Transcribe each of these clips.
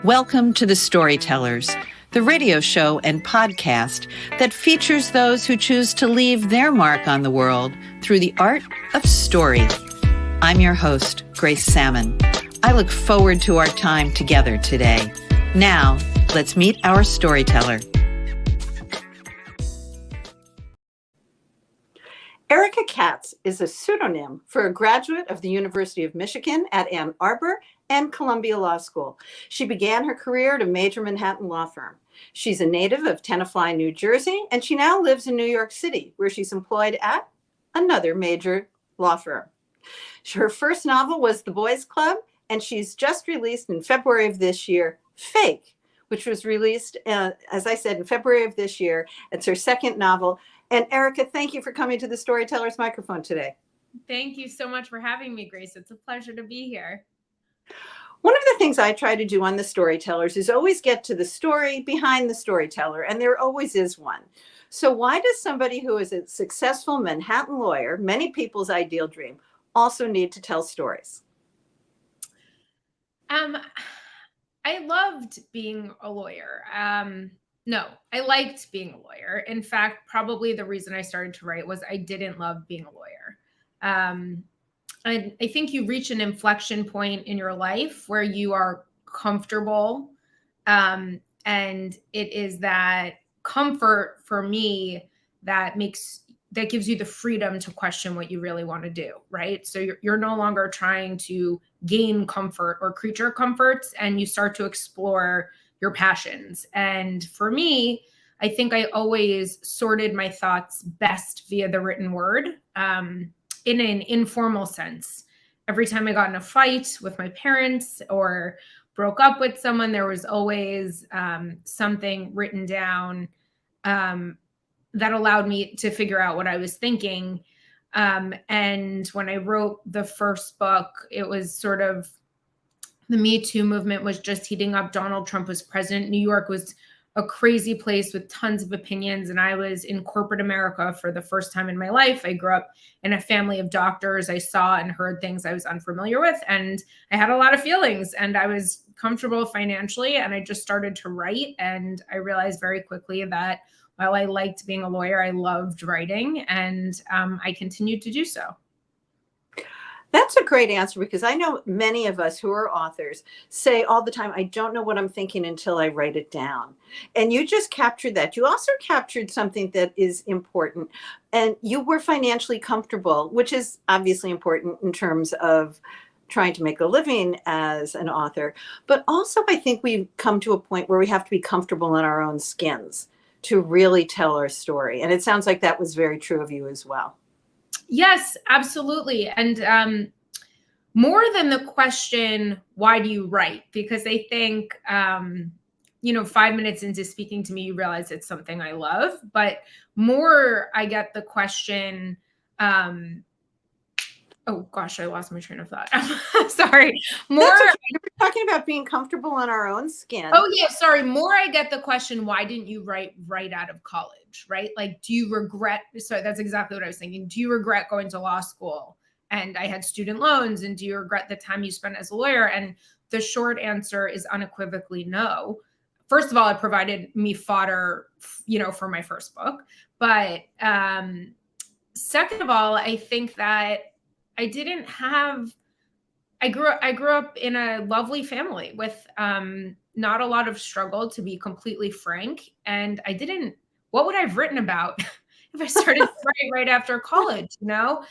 Welcome to the Storytellers, the radio show and podcast that features those who choose to leave their mark on the world through the art of story. I'm your host, Grace Sammon. I look forward to our time together today. Now, let's meet our storyteller. Erica Katz is a pseudonym for a graduate of the University of Michigan at Ann Arbor and Columbia Law School. She began her career at a major Manhattan law firm. She's a native of Tenafly, New Jersey, and she now lives in New York City, where she's employed at another major law firm. Her first novel was The Boys Club, and she's just released in February of this year, Fake, which was released, as I said, in February of this year. It's her second novel. And Erica, thank you for coming to the Storytellers microphone today. Thank you so much for having me, Grace. It's a pleasure to be here. One of the things I try to do on the Storytellers is always get to the story behind the storyteller, and there always is one. So why does somebody who is a successful Manhattan lawyer, many people's ideal dream, also need to tell stories? I loved being a lawyer. No, I liked being a lawyer. In fact, probably the reason I started to write was I didn't love being a lawyer. I think you reach an inflection point in your life where you are comfortable. And it is that comfort for me that gives you the freedom to question what you really want to do, right? So you're no longer trying to gain comfort or creature comforts, and you start to explore your passions. And for me, I think I always sorted my thoughts best via the written word, in an informal sense. Every time I got in a fight with my parents or broke up with someone, there was always something written down that allowed me to figure out what I was thinking. And when I wrote the first book, it was sort of the Me Too movement was just heating up. Donald Trump was president. New York was a crazy place with tons of opinions. And I was in corporate America for the first time in my life. I grew up in a family of doctors. I saw and heard things I was unfamiliar with. And I had a lot of feelings, and I was comfortable financially. And I just started to write. And I realized very quickly that while I liked being a lawyer, I loved writing. And I continued to do so. That's a great answer, because I know many of us who are authors say all the time, I don't know what I'm thinking until I write it down. And you just captured that. You also captured something that is important. And you were financially comfortable, which is obviously important in terms of trying to make a living as an author. But also, I think we've come to a point where we have to be comfortable in our own skins to really tell our story. And it sounds like that was very true of you as well. Yes, absolutely. And more than the question, why do you write? Because I think, 5 minutes into speaking to me, you realize it's something I love. But more, I get the question, oh gosh, I lost my train of thought. Sorry. More. Okay. We're talking about being comfortable in our own skin. Oh yeah, sorry. More, I get the question, why didn't you write right out of college, right? Like, do you regret? So that's exactly what I was thinking. Do you regret going to law school? And I had student loans. And do you regret the time you spent as a lawyer? And the short answer is unequivocally no. First of all, it provided me fodder, for my first book. But second of all, I think that I grew up in a lovely family with not a lot of struggle, to be completely frank. And what would I have written about if I started writing right after college? The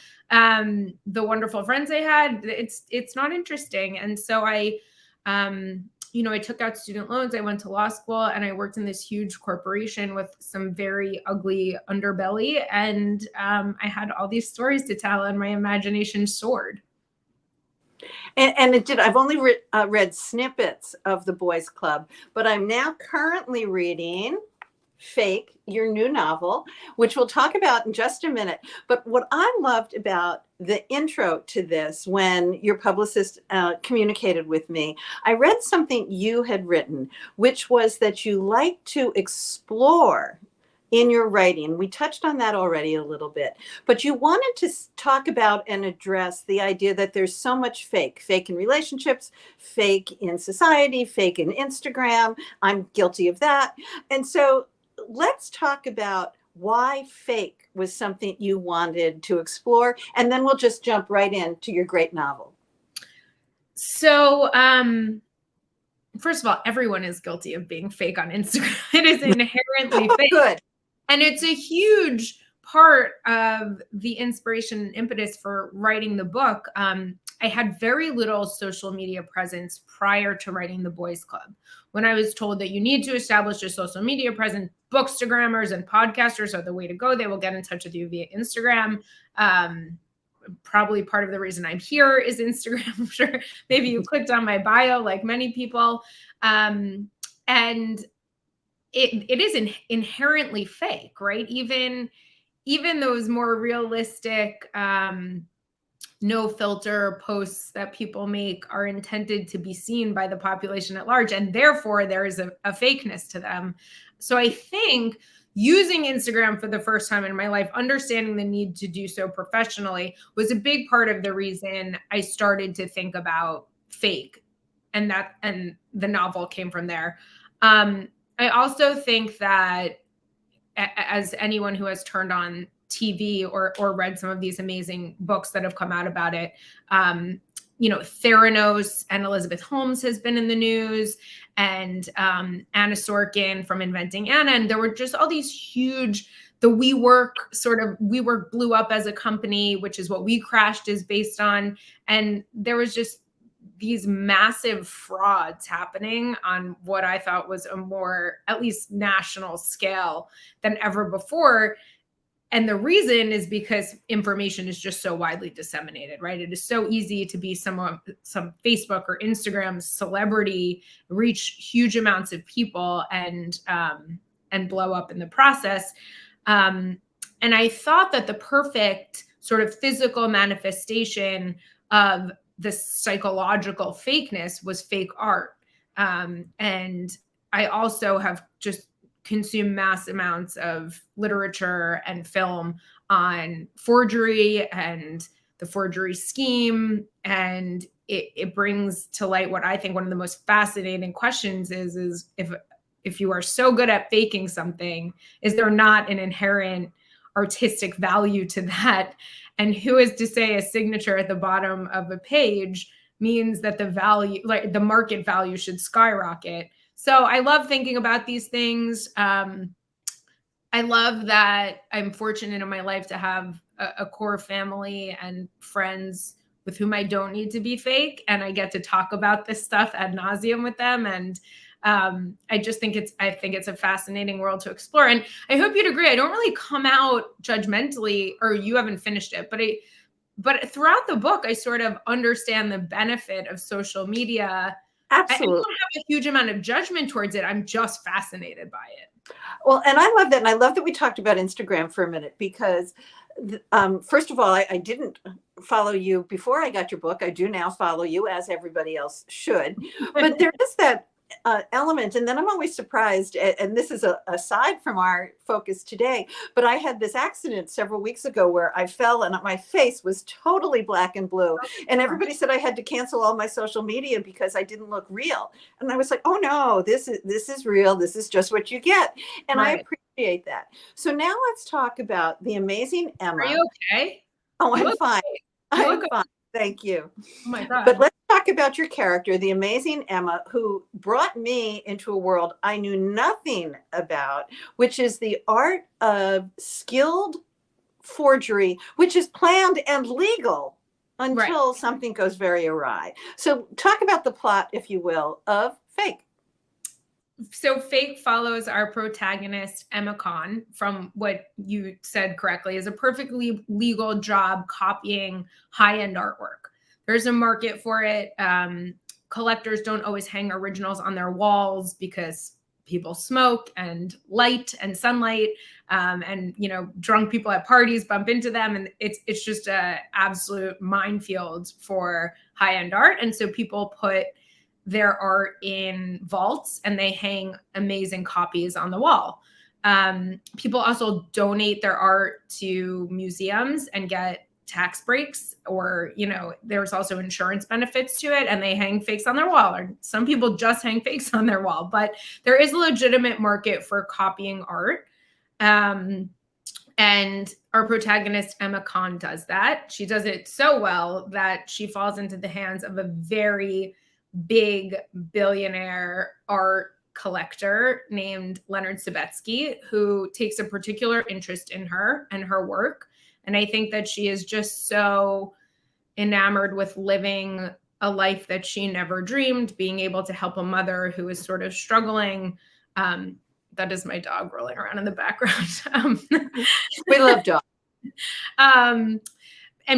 wonderful friends I had, it's not interesting. And so I took out student loans. I went to law school, and I worked in this huge corporation with some very ugly underbelly. And I had all these stories to tell, and my imagination soared. And it did. I've only read snippets of The Boys Club, but I'm now currently reading Fake, your new novel, which we'll talk about in just a minute. But what I loved about the intro to this, when your publicist communicated with me, I read something you had written, which was that you like to explore in your writing. We touched on that already a little bit, but you wanted to talk about and address the idea that there's so much fake in relationships, fake in society, fake in Instagram. I'm guilty of that. And so let's talk about why fake was something you wanted to explore. And then we'll just jump right into your great novel. So, first of all, everyone is guilty of being fake on Instagram. It is inherently fake. Good. And it's a huge part of the inspiration and impetus for writing the book. I had very little social media presence prior to writing the Boys Club. When I was told that you need to establish a social media presence, bookstagrammers and podcasters are the way to go. They will get in touch with you via Instagram. Probably part of the reason I'm here is Instagram. I'm sure maybe you clicked on my bio like many people. And it is inherently fake, right? Even those more realistic, no filter posts that people make are intended to be seen by the population at large. And therefore there is a fakeness to them. So I think using Instagram for the first time in my life, understanding the need to do so professionally was a big part of the reason I started to think about fake. And the novel came from there. I also think that as anyone who has turned on TV or read some of these amazing books that have come out about it, Theranos and Elizabeth Holmes has been in the news, and Anna Sorkin from Inventing Anna. And there were just all these huge, the WeWork blew up as a company, which is what We Crashed is based on. And there was just these massive frauds happening on what I thought was a more, at least national scale than ever before. And the reason is because information is just so widely disseminated, right? It is so easy to be some Facebook or Instagram celebrity, reach huge amounts of people and blow up in the process. And I thought that the perfect sort of physical manifestation of the psychological fakeness was fake art. And I also have just consumed mass amounts of literature and film on forgery and the forgery scheme. And it brings to light what I think one of the most fascinating questions is if you are so good at faking something, is there not an inherent artistic value to that? And who is to say a signature at the bottom of a page means that the value, like the market value, should skyrocket? So I love thinking about these things. I love that I'm fortunate in my life to have a core family and friends with whom I don't need to be fake, and I get to talk about this stuff ad nauseum with them. And I just think it's a fascinating world to explore. And I hope you'd agree. I don't really come out judgmentally, or you haven't finished it, but throughout the book, I sort of understand the benefit of social media. Absolutely. I don't have a huge amount of judgment towards it. I'm just fascinated by it. Well, and I love that. And I love that we talked about Instagram for a minute, because first of all, I didn't follow you before I got your book. I do now follow you, as everybody else should. But there is that element. And then I'm always surprised, and this is aside from our focus today, but I had this accident several weeks ago where I fell and my face was totally black and blue. And everybody said I had to cancel all my social media because I didn't look real. And I was like, oh no, this is real. This is just what you get. And right. I appreciate that. So now let's talk about the amazing Emma. Are you okay? Oh, I'm fine. I'm fine. Thank you. Oh my God. But let's talk about your character, the amazing Emma, who brought me into a world I knew nothing about, which is the art of skilled forgery, which is planned and legal until something goes very awry. So talk about the plot, if you will, of Fake. So Fake follows our protagonist, Emma Kahn, from what you said correctly, is a perfectly legal job copying high-end artwork. There's a market for it. Collectors don't always hang originals on their walls because people smoke and light and sunlight, and drunk people at parties bump into them, and it's just a absolute minefield for high-end art. And so people put their art in vaults and they hang amazing copies on the wall. People also donate their art to museums and get tax breaks, or, there's also insurance benefits to it, and they hang fakes on their wall, or some people just hang fakes on their wall, but there is a legitimate market for copying art. And our protagonist, Emma Kahn, does that. She does it so well that she falls into the hands of a very big billionaire art collector named Leonard Sabetsky, who takes a particular interest in her and her work. And I think that she is just so enamored with living a life that she never dreamed, being able to help a mother who is sort of struggling. That is my dog rolling around in the background. We love dogs. And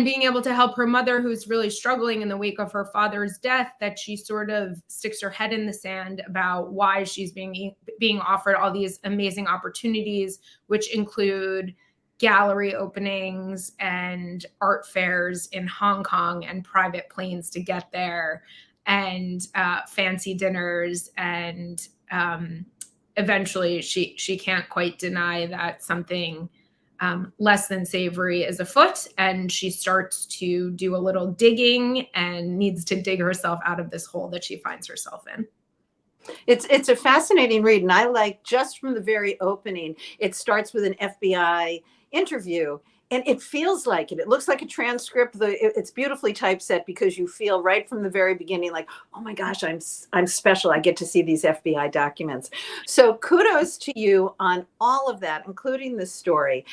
being able to help her mother who's really struggling in the wake of her father's death, that she sort of sticks her head in the sand about why she's being offered all these amazing opportunities, which include gallery openings and art fairs in Hong Kong and private planes to get there, and fancy dinners. And eventually she can't quite deny that something less than savory is afoot, and she starts to do a little digging and needs to dig herself out of this hole that she finds herself in. It's a fascinating read, and I like, just from the very opening, it starts with an FBI interview, and it feels like it. It looks like a transcript. It's beautifully typeset, because you feel right from the very beginning like, oh my gosh, I'm special. I get to see these FBI documents. So kudos to you on all of that, including the story.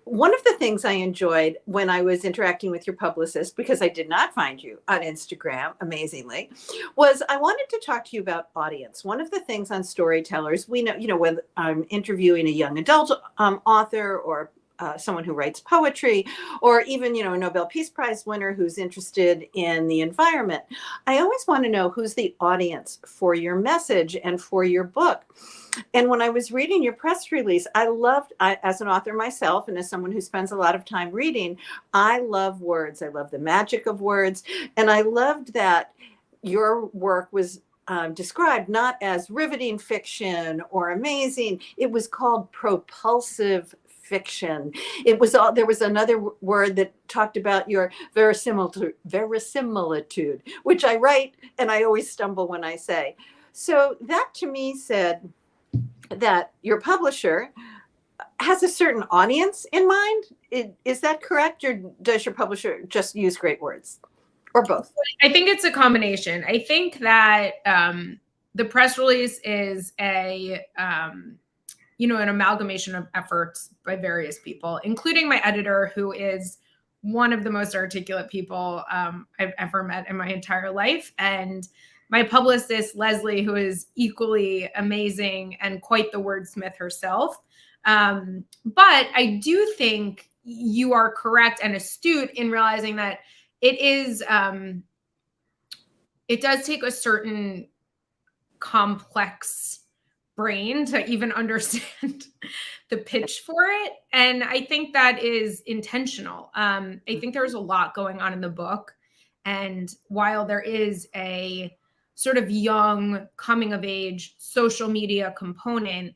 One of the things I enjoyed when I was interacting with your publicist, because I did not find you on Instagram, amazingly, was I wanted to talk to you about audience. One of the things on Storytellers, we know, when I'm interviewing a young adult author, or someone who writes poetry, or even, a Nobel Peace Prize winner who's interested in the environment, I always want to know who's the audience for your message and for your book. And when I was reading your press release, as an author myself, and as someone who spends a lot of time reading, I love words. I love the magic of words. And I loved that your work was described not as riveting fiction or amazing. It was called propulsive fiction. There was another word that talked about your verisimilitude, which I write and I always stumble when I say. So that to me said that your publisher has a certain audience in mind. Is that correct? Or does your publisher just use great words, or both? I think it's a combination. I think that the press release is an amalgamation of efforts by various people, including my editor, who is one of the most articulate people I've ever met in my entire life, and my publicist, Leslie, who is equally amazing and quite the wordsmith herself. But I do think you are correct and astute in realizing that it does take a certain complex brain to even understand the pitch for it. And I think that is intentional. I think there's a lot going on in the book. And while there is a sort of young coming of age social media component,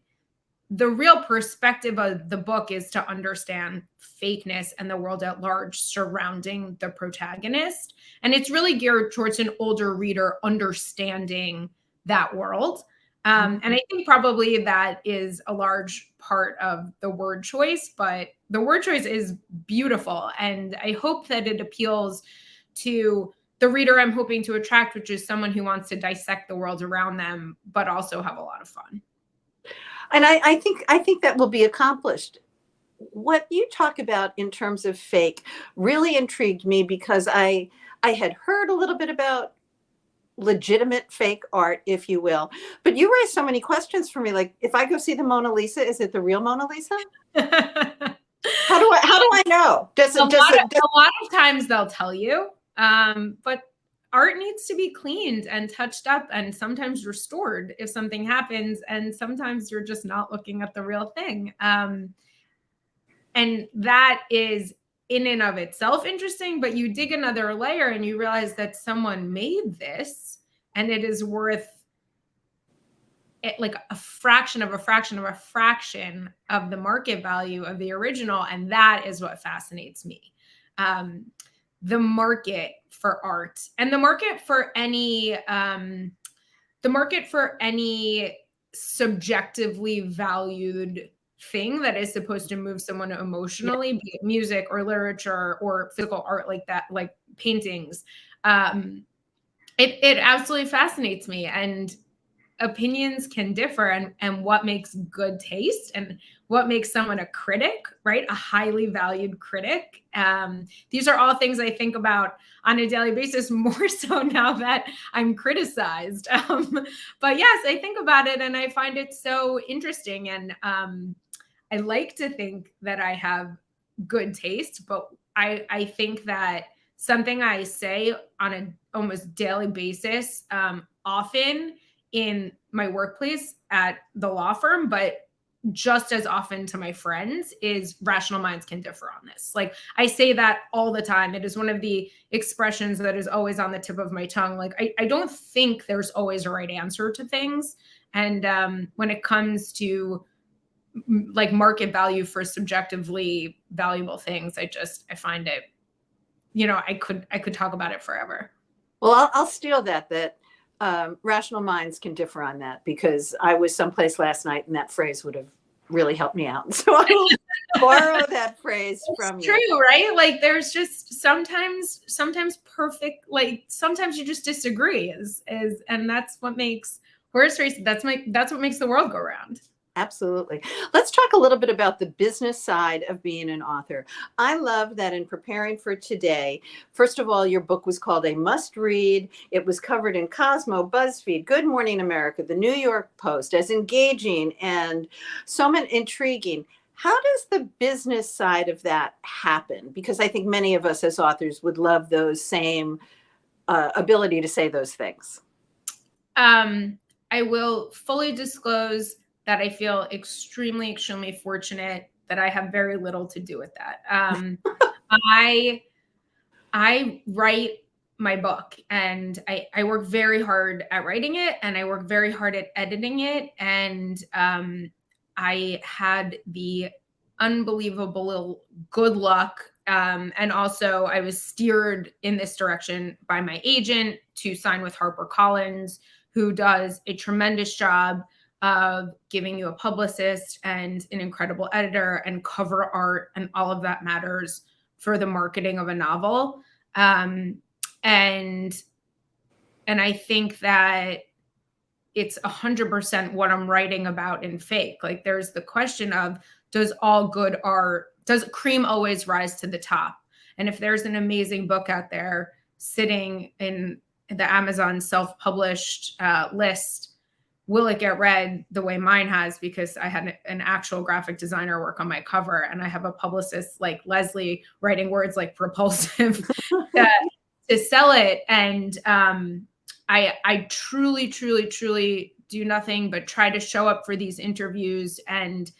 the real perspective of the book is to understand fakeness and the world at large surrounding the protagonist. And it's really geared towards an older reader understanding that world. And I think probably that is a large part of the word choice, but the word choice is beautiful. And I hope that it appeals to the reader I'm hoping to attract, which is someone who wants to dissect the world around them, but also have a lot of fun. And I think that will be accomplished. What you talk about in terms of fake really intrigued me, because I had heard a little bit about legitimate fake art, if you will, but you raised so many questions for me. Like, if I go see the Mona Lisa, is it the real Mona Lisa? How do I know? A lot of times they'll tell you, but art needs to be cleaned and touched up and sometimes restored if something happens, and sometimes you're just not looking at the real thing. And that is in and of itself interesting, but you dig another layer and you realize that someone made this and it is worth like a fraction of a fraction of a fraction of the market value of the original. And that is what fascinates me. The market for art and the market for any subjectively valued thing that is supposed to move someone emotionally, be it music or literature or physical art like that, like paintings. It absolutely fascinates me, and opinions can differ, and what makes good taste and what makes someone a critic, right? A highly valued critic. These are all things I think about on a daily basis, more so now that I'm criticized. But yes, I think about it and I find it so interesting. And I like to think that I have good taste, but I think that something I say on an almost daily basis, often in my workplace at the law firm, but just as often to my friends, is rational minds can differ on this. Like, I say that all the time. It is one of the expressions that is always on the tip of my tongue. Like, I don't think there's always a right answer to things. And when it comes to like market value for subjectively valuable things, I find it, I could talk about it forever. Well, I'll steal that rational minds can differ on that, because I was someplace last night and that phrase would have really helped me out. So I will borrow that phrase from you. True, right? Like, there's just sometimes perfect, like sometimes you just disagree and that's what makes horse race. That's what makes the world go round. Absolutely. Let's talk a little bit about the business side of being an author. I love that in preparing for today, first of all, your book was called A Must Read. It was covered in Cosmo, BuzzFeed, Good Morning America, the New York Post, as engaging and so intriguing. How does the business side of that happen? Because I think many of us as authors would love those same ability to say those things. I will fully disclose that I feel extremely, extremely fortunate that I have very little to do with that. I write my book, and I work very hard at writing it, and I work very hard at editing it. And I had the unbelievable good luck. And also I was steered in this direction by my agent to sign with HarperCollins, who does a tremendous job of giving you a publicist and an incredible editor and cover art, and all of that matters for the marketing of a novel. And I think that it's 100% what I'm writing about in fake. Like, there's the question of, does cream always rise to the top? And if there's an amazing book out there sitting in the Amazon self-published list, will it get read the way mine has? Because I had an actual graphic designer work on my cover, and I have a publicist like Leslie writing words like propulsive to sell it. And I truly, truly, truly do nothing but try to show up for these interviews and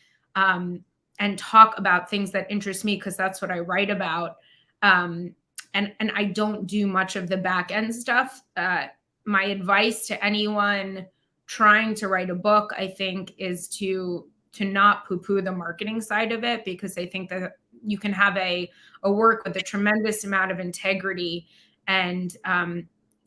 talk about things that interest me, because that's what I write about. And I don't do much of the back end stuff. My advice to anyone trying to write a book, I think, is to not poo-poo the marketing side of it, because I think that you can have a work with a tremendous amount of integrity, and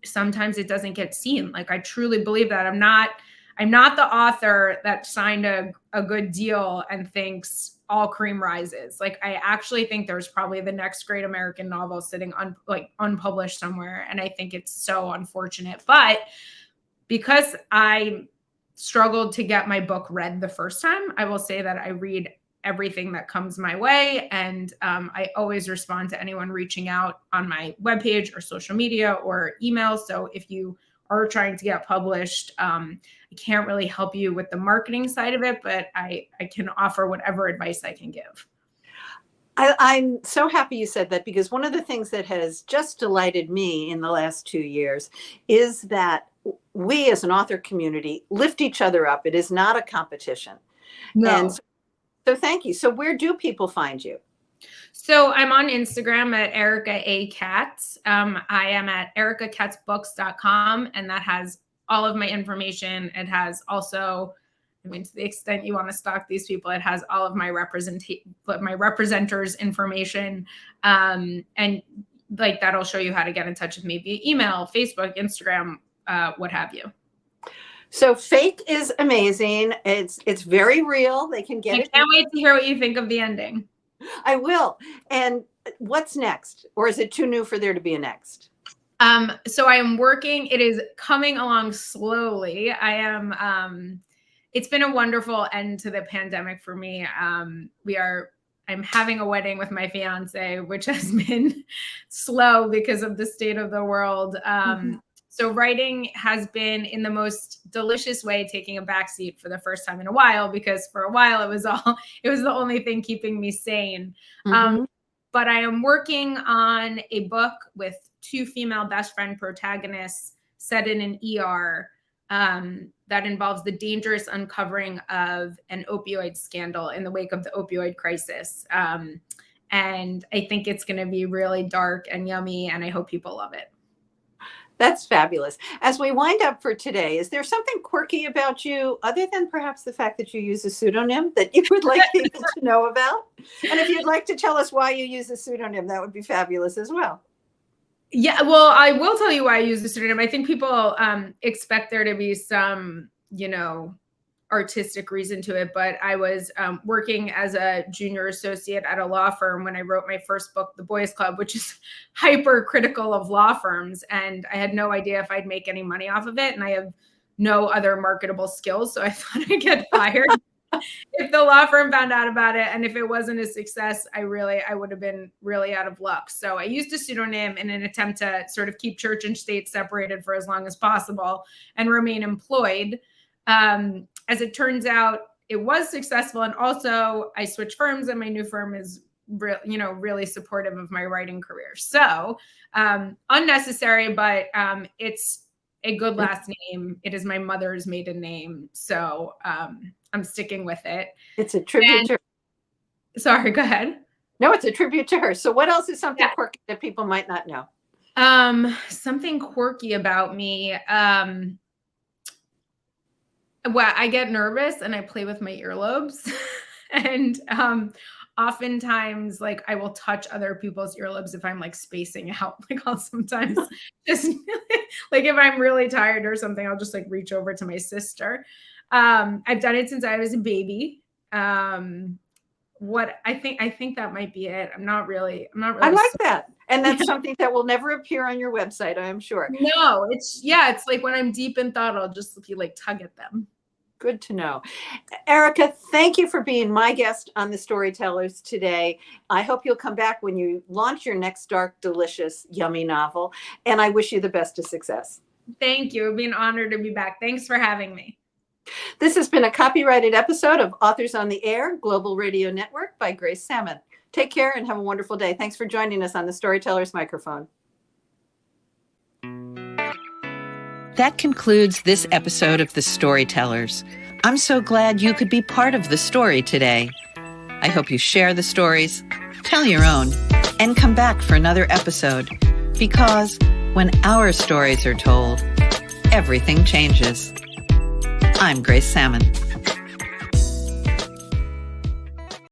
sometimes it doesn't get seen. Like, I truly believe that I'm not the author that signed a good deal and thinks all cream rises. Like, I actually think there's probably the next great American novel sitting unpublished somewhere, and I think it's so unfortunate. But because I struggled to get my book read the first time, I will say that I read everything that comes my way. And I always respond to anyone reaching out on my webpage or social media or email. So if you are trying to get published, I can't really help you with the marketing side of it, but I can offer whatever advice I can give. I'm so happy you said that, because one of the things that has just delighted me in the last 2 years is that we as an author community lift each other up. It is not a competition. No. And so thank you. So where do people find you? So I'm on Instagram at Erica Katz. I am at ericakatzbooks.com, and that has all of my information. It has also, I mean, to the extent you want to stalk these people, it has all of my representers' information. And like that'll show you how to get in touch with me via email, Facebook, Instagram, what have you. So fake is amazing. It's very real. They can get it. I can't wait to hear what you think of the ending. I will. And what's next? Or is it too new for there to be a next? So I am working. It is coming along slowly. It's been a wonderful end to the pandemic for me. I'm having a wedding with my fiance, which has been slow because of the state of the world. So writing has been, in the most delicious way, taking a backseat for the first time in a while, because for a while it was the only thing keeping me sane. But I am working on a book with 2 female best friend protagonists set in an ER that involves the dangerous uncovering of an opioid scandal in the wake of the opioid crisis. And I think it's going to be really dark and yummy, and I hope people love it. That's fabulous. As we wind up for today, is there something quirky about you, other than perhaps the fact that you use a pseudonym, that you would like people to know about? And if you'd like to tell us why you use a pseudonym, that would be fabulous as well. Yeah, well, I will tell you why I use the pseudonym. I think people expect there to be some, artistic reason to it, but I was working as a junior associate at a law firm when I wrote my first book, The Boys Club, which is hyper critical of law firms. And I had no idea if I'd make any money off of it. And I have no other marketable skills. So I thought I'd get fired if the law firm found out about it. And if it wasn't a success, I would have been really out of luck. So I used a pseudonym in an attempt to sort of keep church and state separated for as long as possible and remain employed. As it turns out, it was successful. And also I switched firms, and my new firm is really supportive of my writing career. So unnecessary, but it's a good last name. It is my mother's maiden name. So I'm sticking with it. It's a tribute to her. Sorry, go ahead. No, it's a tribute to her. So what else is something quirky that people might not know? Something quirky about me. Well, I get nervous and I play with my earlobes. And oftentimes, like, I will touch other people's earlobes if I'm like spacing out. Like, I'll sometimes just like, if I'm really tired or something, I'll just like reach over to my sister. I've done it since I was a baby. What I think that might be it. I'm not really. I like that. And that's something that will never appear on your website, I am sure. No, it's like when I'm deep in thought, I'll just like tug at them. Good to know. Erica, thank you for being my guest on the Storytellers today. I hope you'll come back when you launch your next dark, delicious, yummy novel. And I wish you the best of success. Thank you. It would be an honor to be back. Thanks for having me. This has been a copyrighted episode of Authors on the Air, Global Radio Network by Grace Sammon. Take care and have a wonderful day. Thanks for joining us on the Storytellers microphone. That concludes this episode of The Storytellers. I'm so glad you could be part of the story today. I hope you share the stories, tell your own, and come back for another episode, because when our stories are told, everything changes. I'm Grace Sammon.